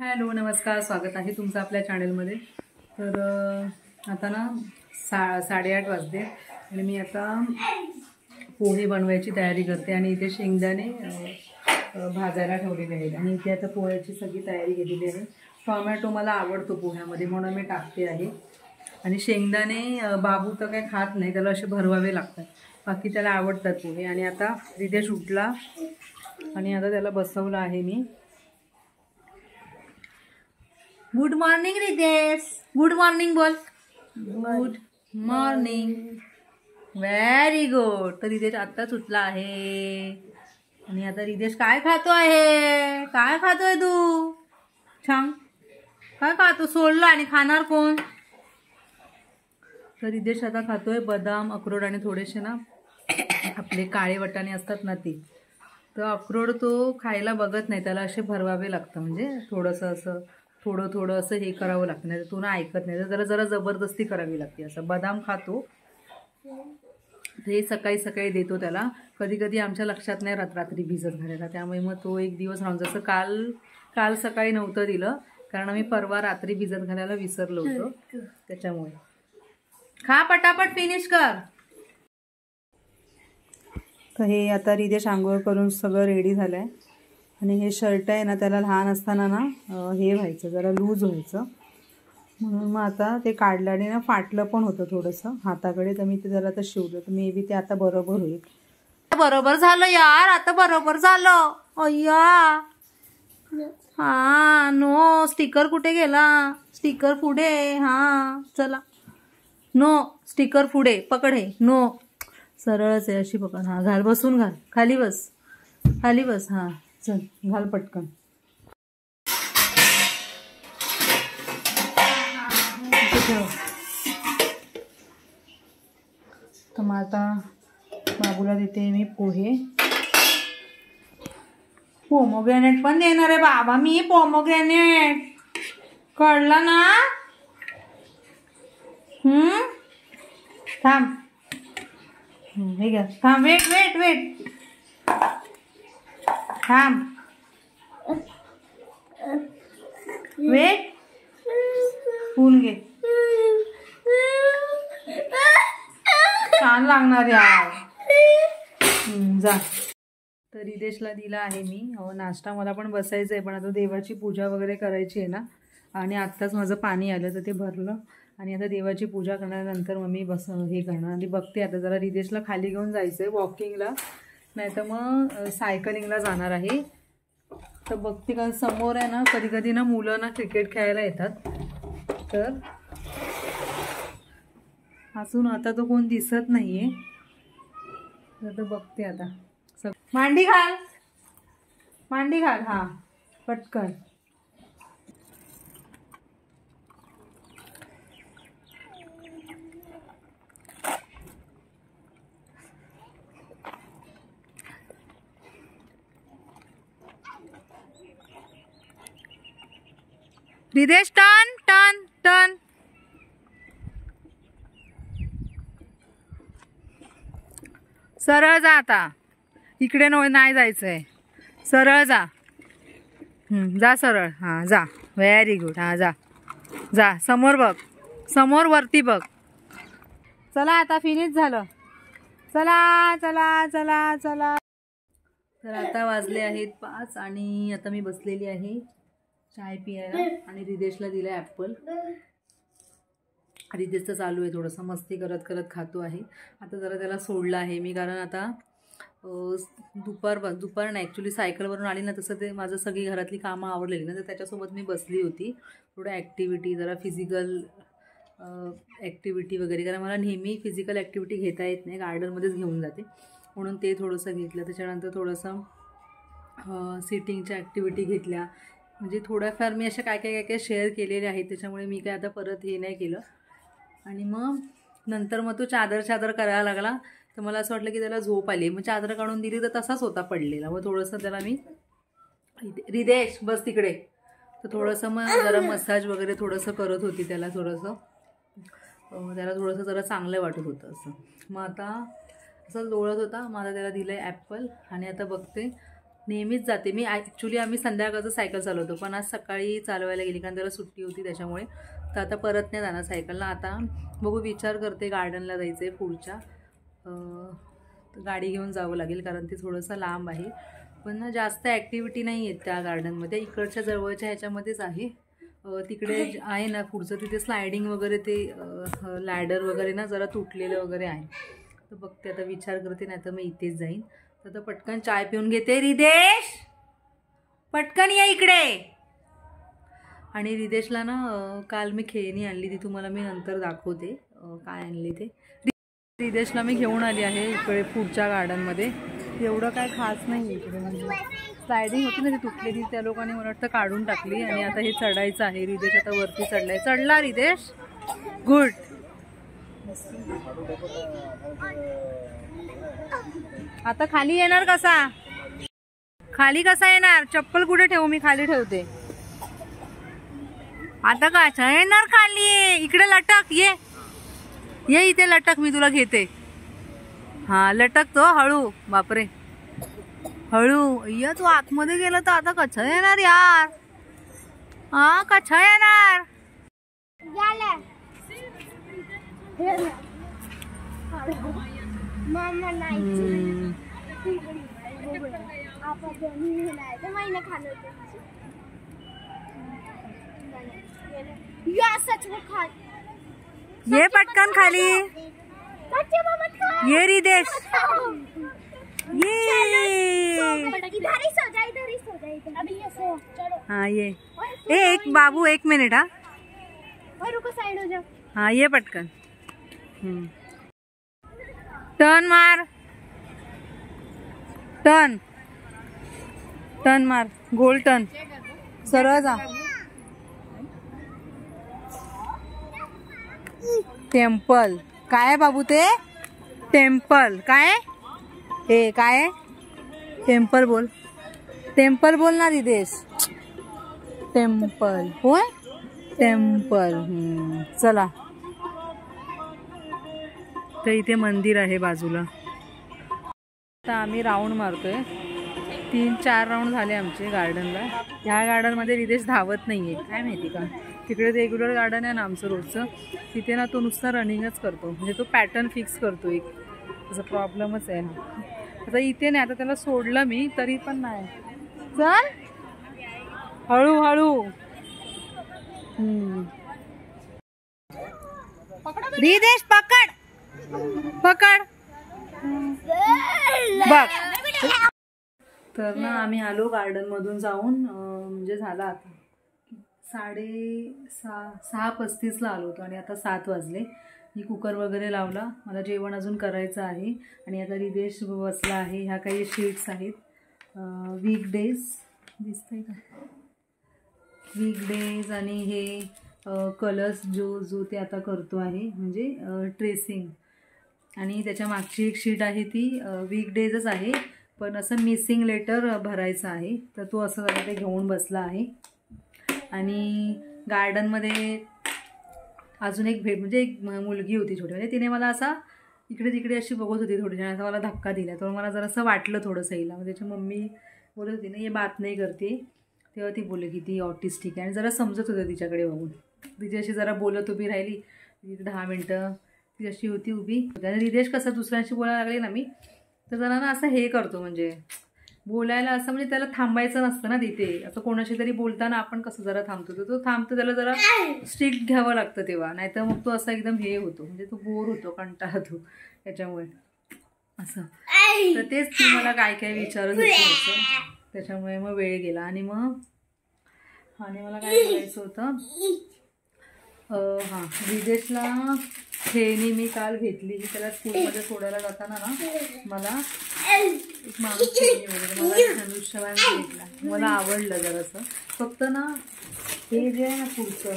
Hello नमस्कार, स्वागत आहे तुमचं आपल्या चॅनलमध्ये। तर आता ना 8:30 वाजले आणि मी आता पोहे बनवायची तयारी करते आणि इथे शेंगदाणे भाजायला ठेवलेले आहेत आणि इथे आता पोह्याची सगळी तयारी केलेली आहे। टोमॅटो मला आवडतो पोह्यामध्ये म्हणून मी टाकते आहे आणि शेंगदाणे बाबू तर काही खात नाही, त्याला असे भरवावे लागतात, बाकी त्याला आवडतात पोहे। आणि आता रिदेश उठला आणि आता त्याला बसवलं आहे मी। Good morning Ridesh, good morning बोल। Good morning, very good. तर रिदेश आत्ताच उठला आहे आणि आता रिदेश काय खातो आहे? काय खातोय तू? छान काय खातो? सोडलं आणि खाणार कोण? तर रिदेश आता खातोय बदाम, अक्रोड आणि थोडेसे ना आपले काळे वटाणे असतात ना ते। तर अक्रोड तो खायला बघत नाही, त्याला असे भरवावे लागतं, म्हणजे थोडंसं असं थोडं असं हे करावं लागतं, नाही तर तो ना ऐकत नाही, तर त्याला जरा जबरदस्ती करावी लागते। असं बदाम खातो, हे सकाळी सकाळी देतो त्याला। कधी कधी आमच्या लक्षात नाही राहत रात्री भिजत घालायला, त्यामुळे मग तो एक दिवस राहून, जसं काल सकाळी नव्हतं दिलं कारण आम्ही परवा रात्री भिजत घालायला विसरलो होतो, त्याच्यामुळे। खा पटापट, फिनिश कर। तर हे आता रिदेश आंघोळ करून सगळं रेडी झालं आहे आणि हे शर्ट आहे ना, त्याला लहान असताना ना हे व्हायचं, जरा लूज व्हायचं, म्हणून मग आता ते काढलं आणि ना फाटलं पण होतं थोडंसं हाताकडे, तर मी ते जरा आता शिवलं, तर मे बी ते आता बरोबर होईल। बरोबर झालं यार, आता बरोबर झालं। अय्या हा, नो स्टिकर कुठे गेला? स्टिकर पुढे, हा चला, नो स्टिकर पुढे पकड, हे नो सरळच आहे, अशी पकड, हा घाल, बसून घाल, खाली बस, खाली बस, हा चल घाल पटकन। तर मग आता बाबूला देते मी पोहे। पोमोग्रॅनेट पण देणार आहे बाबा मी, पोमोग्रॅनेट कळलं ना? थांब, हे घ्या, थांब, वेट थांब, वेट, फूल घे, छान लागणार यार, जा। तर रिदेशला दिला आहे मी नाश्ता, मला पण बसायचं आहे, पण आता देवाची पूजा वगैरे करायची आहे ना, आणि आत्ताच माझं पाणी आलं तर ते भरलं आणि आता देवाची पूजा करण्यानंतर मग मी हे करणार आणि बघते आता जरा रिदेशला खाली घेऊन जायचं आहे वॉकिंगला, नाही तर मग सायकलिंगला जाणार आहे। तर बघते का समोर आहे ना, कधी कधी ना मुलं ना क्रिकेट खेळायला येतात, तर अजून आता तो कोण दिसत नाहीये, तर बघते आता। मांडी घाल, मांडी घाल, हा पटकन। रिदेश टर्न टर्न टर्न, सरळ जा, आता इकडे नाही जायचंय, सरळ जा, जा सरळ, हा जा, व्हेरी गुड, हा जा जा, समोर बघ, समोर वरती बघ, चला आता फिनिश झालं, चला चला चला चला। तर आता वाजले आहेत 5 आणि आता मी बसलेली आहे चाय पियायला आणि रिदेशला दिला ॲपल। रिदेशचं चालू आहे थोडंसं मस्ती करत करत खातो आहे। आता जरा त्याला सोडलं आहे मी, कारण आता दुपार नाही, ॲक्च्युली सायकलवरून आली ना, तसं ते माझं सगळी घरातली कामं आवडलेली ना, तर त्याच्यासोबत मी बसली होती, थोडं ॲक्टिव्हिटी, जरा फिजिकल ॲक्टिव्हिटी वगैरे, कारण मला नेहमी फिजिकल ॲक्टिव्हिटी घेता येत नाही, गार्डनमध्येच घेऊन जाते, म्हणून ते थोडंसं घेतलं। त्याच्यानंतर थोडंसं सिटिंगच्या ॲक्टिव्हिटी घेतल्या, म्हणजे थोड्याफार मी अशा काय शेअर केलेले आहेत, त्याच्यामुळे मी काय आता परत हे नाही केलं। आणि मग नंतर मग तो चादर करायला लागला, तर मला असं वाटलं की त्याला झोप आली, मग चादर काढून दिली तर तसाच होता पडलेला, मग थोडंसं त्याला मी, रिदेश बस तिकडे, तर थोडंसं मग जरा मसाज वगैरे थोडंसं करत होती त्याला, त्याला थोडंसं जरा चांगलं वाटत होतं असं। मग आता असं लोळत होता, मग आता त्याला दिलं आहे ॲपल आणि आता बघते नेहमीच जाते मी. ॲक्च्युली आम्ही संध्याकाळचं सायकल चालवतो, पण आज सकाळी चालवायला गेली कारण त्याला सुट्टी होती त्याच्यामुळे. तर आता परत नाही जाणार सायकलला. आता बघू, विचार करते गार्डनला जायचं आहे पुढच्या. गाडी घेऊन जावं लागेल कारण ते थोडंसं लांब आहे. पण ना जास्त ॲक्टिव्हिटी नाही आहेत त्या गार्डनमध्ये. इकडच्या जवळच्या ह्याच्यामध्येच आहे. तिकडे आहे ना पुढचं, तिथे स्लायडिंग वगैरे, ते लॅडर वगैरे ना जरा तुटलेलं वगैरे आहे. तर बघते आता, विचार करते, नाही तर मग इथेच जाईन. तर आता पटकन चाय पिऊन घेते. रिदेश पटकन या इकडे. आणि रिदेशला ना काल मी खेळणी आणली, ती तुम्हाला मी नंतर दाखवते काय आणली ते. रिदेशला मी घेऊन आली आहे इकडे पुढच्या गार्डनमध्ये. एवढं काय खास नाही इकडे, म्हणजे स्लायडिंग होती ना ती तुटलेली, त्या लोकांनी मला वाटतं काढून टाकली. आणि आता हे चढायचं आहे. रिदेश आता वरती चढलाय. चढला रिदेश, गुड. आता खाली येणार कसा? खाली कसा येणार? चप्पल कुठे ठेवू? मी खाली ठेवते. आता कसा येणार खाली? इकडे लटक, ये ये इथे लटक, मी तुला घेते. हा लटकतो हळू. बापरे, हळू. ये तू आतमध्ये गेला तर आता कसा येणार यार? हा कसा येणार? ये पटकन खाली. ये रिदेश, ये. हाँ ये. एक बाबू, एक मिनट. हाँ ये पटकन. टर्न मार, टर्न टर्न मार, गोल टर्न. सरळ जा. टेम्पल काय आहे बाबू ते? टेम्पल काय? हे काय? टेम्पल बोल. टेम्पल बोल ना रिदेश. टेम्पल होय, टेम्पल. चला. तर इथे मंदिर आहे बाजूला. आता आम्ही राऊंड मारतोय. 3-4 राऊंड झाले आमचे गार्डनला. ह्या गार्डनमध्ये रिदेश धावत नाहीये, काय माहिती का. तिकडे रेग्युलर गार्डन आहे ना आमचं रोजचं, तिथे ना तो नुसता रनिंगच करतो, म्हणजे तो पॅटर्न फिक्स करतो. एक त्याचा प्रॉब्लेमच आहे ना. आता इथे नाही, आता त्याला सोडलं मी तरी पण नाही. चल हळूहळू. रिदेश पकड, पकड. बघ. तर ना आम्ही आलो गार्डन मधून जाऊन, म्हणजे झाला आता 6:35ला आलो होतो आणि आता 7 वाजले. मी कुकर वगैरे लावला. मला जेवण अजून करायचं आहे. आणि आता रिदेश बसला आहे. ह्या काही शीट्स आहेत, वीकडेज दिसतंय का, वीकडेज. आणि हे कलर्स जो ते आता करतो आहे, म्हणजे ट्रेसिंग. आणि त्याच्या मागची एक शीट आहे ती वीकडेजच आहे, पण असं मिसिंग लेटर भरायचं आहे. तर तो असं जरा ते घेऊन बसला आहे. आणि गार्डनमध्ये अजून एक म्हणजे एक मुलगी होती छोटी, म्हणजे तिने मला असा इकडे तिकडे अशी बघत होती थोडी, असा मला धक्का दिला. तर मला जरासं वाटलं थोडंसं हिला. म्हणजे त्याची मम्मी बोलत होती ना, हे बात नाही करते, तेव्हा ती बोलली की ती ऑटिस्टिक आहे. आणि जरा समजत होतं तिच्याकडे बघून. तिची अशी जरा बोलत उभी राहिली. तिथे 10 मिनटं ती अशी होती उभी. आणि रिदेश कसं दुसऱ्यांशी बोलायला लागले ना मी, तर जरा ना असं हे करतो, म्हणजे बोलायला असं, म्हणजे त्याला थांबायचं नसतं ना तिथे. असं कोणाशी तरी बोलताना आपण कसं जरा थांबतो, तर तो थांबतो, त्याला जरा स्ट्रिक्ट घ्यावं लागतं तेव्हा, नाहीतर मग तो असा एकदम हे होतो, म्हणजे तो बोर होतो, कंटाळतो त्याच्यामुळे असं. तर तेच ती मला काय काय विचारत होती असं, त्याच्यामुळे मग वेळ गेला. आणि मला काय बोलायचं होतं, हां, रिदेशला खेळणी मी काल घेतली. त्याला स्कूलमध्ये सोडायला जाताना ना मला एक माणूस खेळणी वगैरे मला धनुष्यबाण घेतला. मला आवडलं जरासं. फक्त ना हे जे आहे ना पुढचं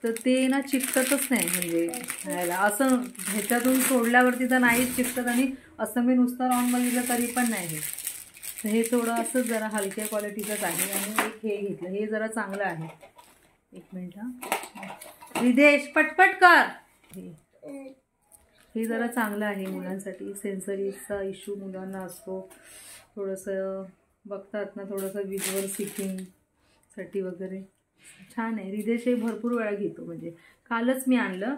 तर ते ना चिकटतच नाही, म्हणजे ह्याला असं ह्याच्यातून सोडल्यावरती तर नाहीच चिकटत. आणि असं मी नुसतं राऊंड बघितलं तरी पण नाही. तर हे थोडं असं जरा हलक्या क्वालिटीचंच आहे. आणि एक हे घेतलं, हे जरा चांगलं आहे. एक मिनिट हा, रिदेश पटपट कर. हे जरा चांगलं आहे मुलांसाठी. सेन्सरीचा इश्यू मुलांना असतो, थोडंसं बघतात ना, थोडंसं विज्युअल सिकिंगसाठी वगैरे छान आहे. रिदेश हे भरपूर वेळा घेतो, म्हणजे कालच मी आणलं.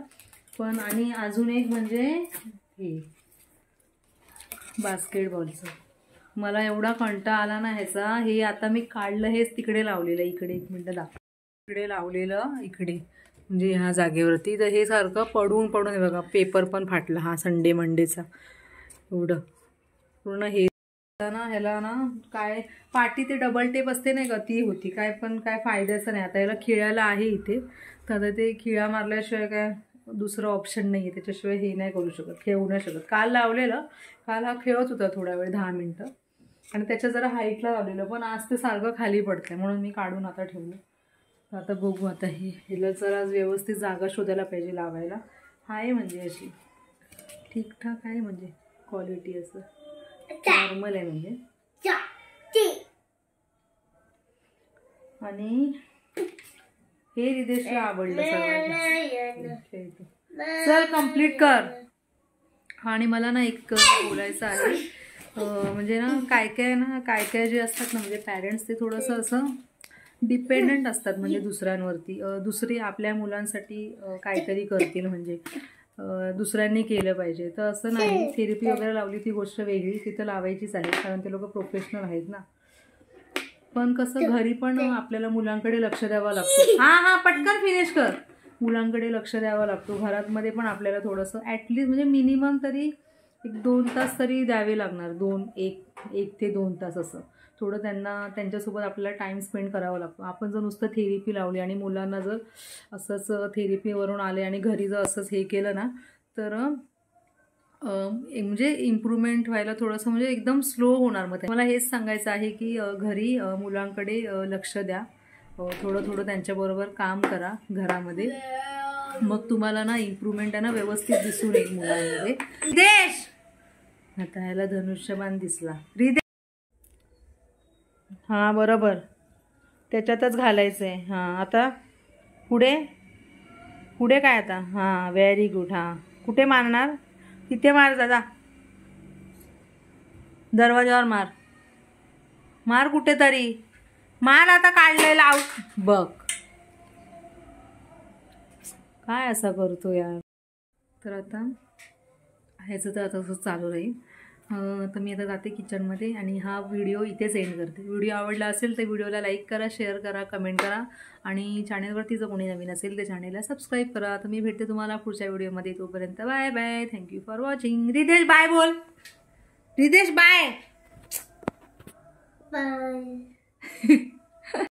पण आणि अजून एक म्हणजे हे बास्केटबॉलचं, मला एवढा कंटाळा आला ना ह्याचा. हे आता मी काढलं, हेच तिकडे लावलेलं, इकडे 1 मिनटं दाखव, इकडे लावलेलं इकडे म्हणजे ह्या जागेवरती. तर हे सारखं पडून हे बघा, पेपर पण फाटला हा संडे मंडेचा, एवढं पूर्ण हे ना. ह्याला ना काय पाटी ते डबल टेप असते नाही का, ती होती काय, पण काय फायद्याचं नाही. आता याला खिळायला आहे इथे, तर आता ते खिळा मारल्याशिवाय काय दुसरं ऑप्शन नाही आहे, त्याच्याशिवाय हे नाही करू शकत, खेळू नाही शकत. काल लावलेलं, काल हा खेळत होता थोडा वेळ 10 मिनटं, आणि त्याच्या जरा हाईटला लावलेलं, पण आज ते सारखं खाली पडतंय म्हणून मी काढून आता ठेवलं. आता बघू, आता ह्याला जरा व्यवस्थित जागा शोधायला पाहिजे लावायला. आहे म्हणजे अशी ठीकठाक आहे, म्हणजे क्वालिटी असं नॉर्मल आहे म्हणजे. आणि हे रिदेशला आवडलं सगळ्यात. चल कंप्लीट कर. आणि मला ना एक बोलायचं आहे, म्हणजे ना काय काय जे असतात ना, म्हणजे पॅरेंट्स ते थोडंसं असं डिपेंडंट असतात, म्हणजे दुसऱ्यांवरती. दुसरी आपल्या मुलांसाठी काहीतरी करतील, म्हणजे दुसऱ्यांनी केलं पाहिजे, तर असं नाही. थेरपी वगैरे लावली ती गोष्ट वेगळी, तिथं लावायचीच आहे, कारण ते लोक प्रोफेशनल आहेत ना. पण कसं घरी पण आपल्याला मुलांकडे लक्ष द्यावं लागतं. हा पटकन फिनिश कर. मुलांकडे लक्ष द्यावं लागतो. घरामध्ये पण आपल्याला थोडंसं ॲटलिस्ट म्हणजे मिनिमम तरी 1-2 तास तरी द्यावे लागणार. 1 ते 2 तास असं थोडं त्यांच्यासोबत आपल्याला टाईम स्पेंड करावा लागतो. आपण जर नुसतं थेरपी लावली आणि मुलांना जर असंच थेरपीवरून आले आणि घरी जर असंच हे केलं ना, तर म्हणजे इम्प्रूव्हमेंट व्हायला थोडंसं म्हणजे एकदम स्लो होणार. मग मला हेच सांगायचं आहे की घरी मुलांकडे लक्ष द्या, थोडं त्यांच्याबरोबर काम करा घरामध्ये, मग तुम्हाला ना इम्प्रूव्हमेंट आहे ना व्यवस्थित दिसून येईल मुलांमध्ये. रिदेश, आता ह्याला धनुष्यबाण दिसला. रिदेश, हां बरोबर, त्याच्यातच घालायचं आहे. हां आता पुढे काय आता. हां व्हेरी गुड. हां कुठे मारणार, तिथे मार दादा, दरवाजावर मार कुठेतरी मार. आता काढलंय, लाव. बघ काय असा करतो यार. तर आता ह्याचं तर आता असंच चालू राहील. तर मी आता जाते किचनमध्ये आणि हा व्हिडिओ इथेच एंड करते. व्हिडिओ आवडला असेल तर व्हिडिओला लाईक करा, शेअर करा, कमेंट करा, आणि चॅनलवरती जर कोणी नवीन असेल तर चॅनलला सबस्क्राईब करा. तर मी भेटते तुम्हाला पुढच्या व्हिडिओमध्ये. तोपर्यंत bye bye. Thank you for watching. Ridesh bye बोल. Ridesh bye bye.